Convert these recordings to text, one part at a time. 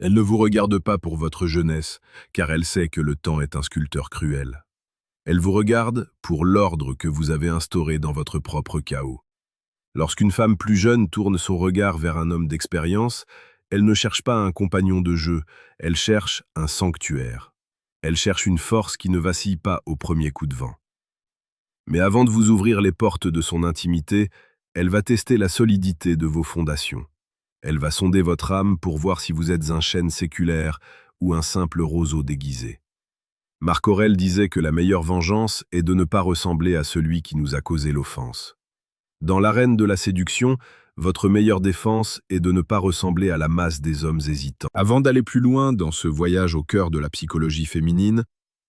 Elle ne vous regarde pas pour votre jeunesse, car elle sait que le temps est un sculpteur cruel. Elle vous regarde pour l'ordre que vous avez instauré dans votre propre chaos. Lorsqu'une femme plus jeune tourne son regard vers un homme d'expérience, elle ne cherche pas un compagnon de jeu, elle cherche un sanctuaire. Elle cherche une force qui ne vacille pas au premier coup de vent. Mais avant de vous ouvrir les portes de son intimité, elle va tester la solidité de vos fondations. Elle va sonder votre âme pour voir si vous êtes un chêne séculaire ou un simple roseau déguisé. Marc Aurèle disait que la meilleure vengeance est de ne pas ressembler à celui qui nous a causé l'offense. Dans l'arène de la séduction, votre meilleure défense est de ne pas ressembler à la masse des hommes hésitants. Avant d'aller plus loin dans ce voyage au cœur de la psychologie féminine,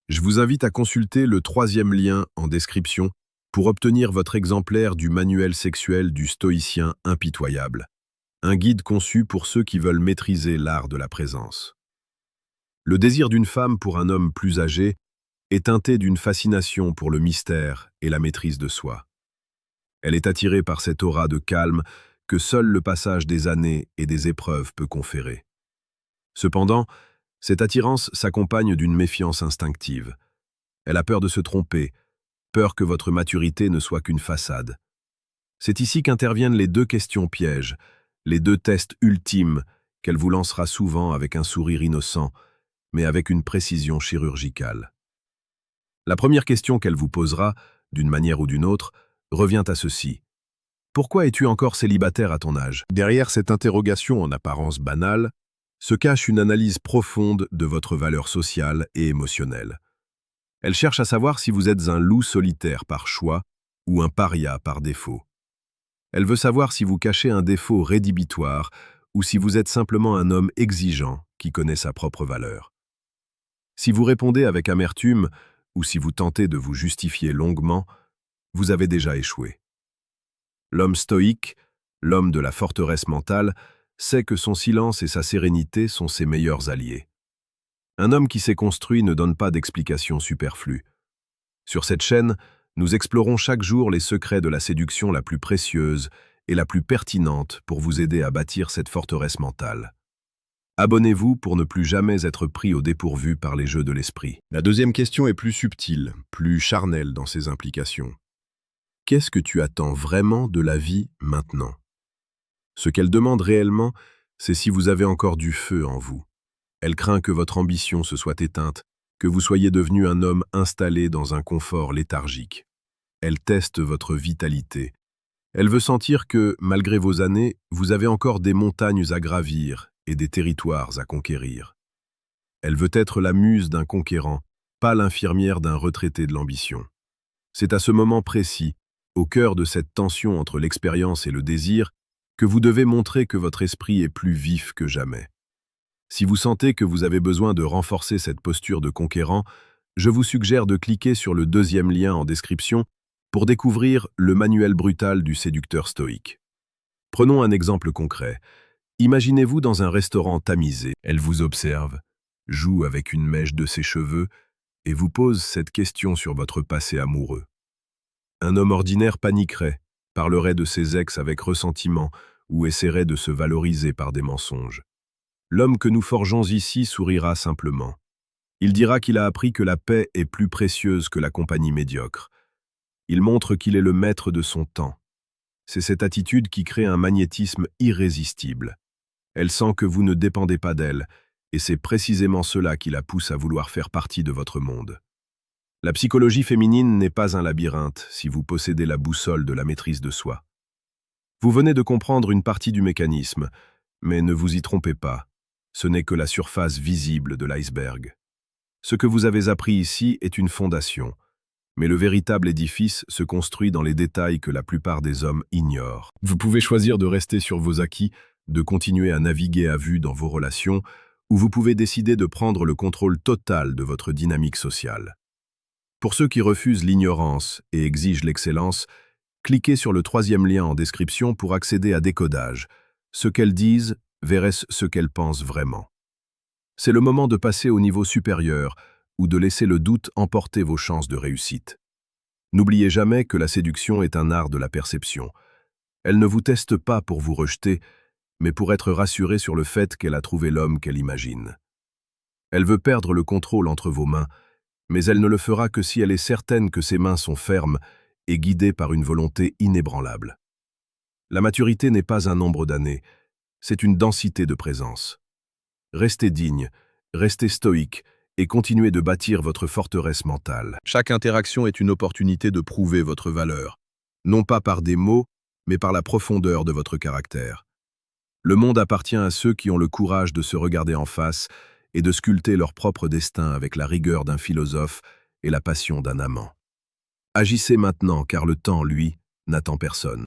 je vous invite à consulter le 3e lien en description pour obtenir votre exemplaire du manuel sexuel du stoïcien impitoyable, un guide conçu pour ceux qui veulent maîtriser l'art de la présence. Le désir d'une femme pour un homme plus âgé est teinté d'une fascination pour le mystère et la maîtrise de soi. Elle est attirée par cette aura de calme que seul le passage des années et des épreuves peut conférer. Cependant, cette attirance s'accompagne d'une méfiance instinctive. Elle a peur de se tromper, peur que votre maturité ne soit qu'une façade. C'est ici qu'interviennent les 2 questions pièges, les 2 tests ultimes qu'elle vous lancera souvent avec un sourire innocent, mais avec une précision chirurgicale. La première question qu'elle vous posera, d'une manière ou d'une autre, revient à ceci. Pourquoi es-tu encore célibataire à ton âge? Derrière cette interrogation en apparence banale, se cache une analyse profonde de votre valeur sociale et émotionnelle. Elle cherche à savoir si vous êtes un loup solitaire par choix ou un paria par défaut. Elle veut savoir si vous cachez un défaut rédhibitoire ou si vous êtes simplement un homme exigeant qui connaît sa propre valeur. Si vous répondez avec amertume ou si vous tentez de vous justifier longuement, vous avez déjà échoué. L'homme stoïque, l'homme de la forteresse mentale, sait que son silence et sa sérénité sont ses meilleurs alliés. Un homme qui s'est construit ne donne pas d'explications superflues. Sur cette chaîne, nous explorons chaque jour les secrets de la séduction la plus précieuse et la plus pertinente pour vous aider à bâtir cette forteresse mentale. Abonnez-vous pour ne plus jamais être pris au dépourvu par les jeux de l'esprit. La deuxième question est plus subtile, plus charnelle dans ses implications. Qu'est-ce que tu attends vraiment de la vie maintenant? Ce qu'elle demande réellement, c'est si vous avez encore du feu en vous. Elle craint que votre ambition se soit éteinte, que vous soyez devenu un homme installé dans un confort léthargique. Elle teste votre vitalité. Elle veut sentir que, malgré vos années, vous avez encore des montagnes à gravir et des territoires à conquérir. Elle veut être la muse d'un conquérant, pas l'infirmière d'un retraité de l'ambition. C'est à ce moment précis, au cœur de cette tension entre l'expérience et le désir, que vous devez montrer que votre esprit est plus vif que jamais. Si vous sentez que vous avez besoin de renforcer cette posture de conquérant, je vous suggère de cliquer sur le 2e lien en description pour découvrir le manuel brutal du séducteur stoïque. Prenons un exemple concret. Imaginez-vous dans un restaurant tamisé. Elle vous observe, joue avec une mèche de ses cheveux et vous pose cette question sur votre passé amoureux. Un homme ordinaire paniquerait, parlerait de ses ex avec ressentiment ou essaierait de se valoriser par des mensonges. L'homme que nous forgeons ici sourira simplement. Il dira qu'il a appris que la paix est plus précieuse que la compagnie médiocre. Il montre qu'il est le maître de son temps. C'est cette attitude qui crée un magnétisme irrésistible. Elle sent que vous ne dépendez pas d'elle, et c'est précisément cela qui la pousse à vouloir faire partie de votre monde. La psychologie féminine n'est pas un labyrinthe si vous possédez la boussole de la maîtrise de soi. Vous venez de comprendre une partie du mécanisme, mais ne vous y trompez pas. Ce n'est que la surface visible de l'iceberg. Ce que vous avez appris ici est une fondation, mais le véritable édifice se construit dans les détails que la plupart des hommes ignorent. Vous pouvez choisir de rester sur vos acquis, de continuer à naviguer à vue dans vos relations, ou vous pouvez décider de prendre le contrôle total de votre dynamique sociale. Pour ceux qui refusent l'ignorance et exigent l'excellence, cliquez sur le 3e lien en description pour accéder à Décodage. Ce qu'elles disent versus ce qu'elles pensent vraiment. C'est le moment de passer au niveau supérieur ou de laisser le doute emporter vos chances de réussite. N'oubliez jamais que la séduction est un art de la perception. Elle ne vous teste pas pour vous rejeter, mais pour être rassurée sur le fait qu'elle a trouvé l'homme qu'elle imagine. Elle veut perdre le contrôle entre vos mains, mais elle ne le fera que si elle est certaine que ses mains sont fermes et guidées par une volonté inébranlable. La maturité n'est pas un nombre d'années, c'est une densité de présence. Restez digne, restez stoïque et continuez de bâtir votre forteresse mentale. Chaque interaction est une opportunité de prouver votre valeur, non pas par des mots, mais par la profondeur de votre caractère. Le monde appartient à ceux qui ont le courage de se regarder en face et de sculpter leur propre destin avec la rigueur d'un philosophe et la passion d'un amant. Agissez maintenant car le temps, lui, n'attend personne.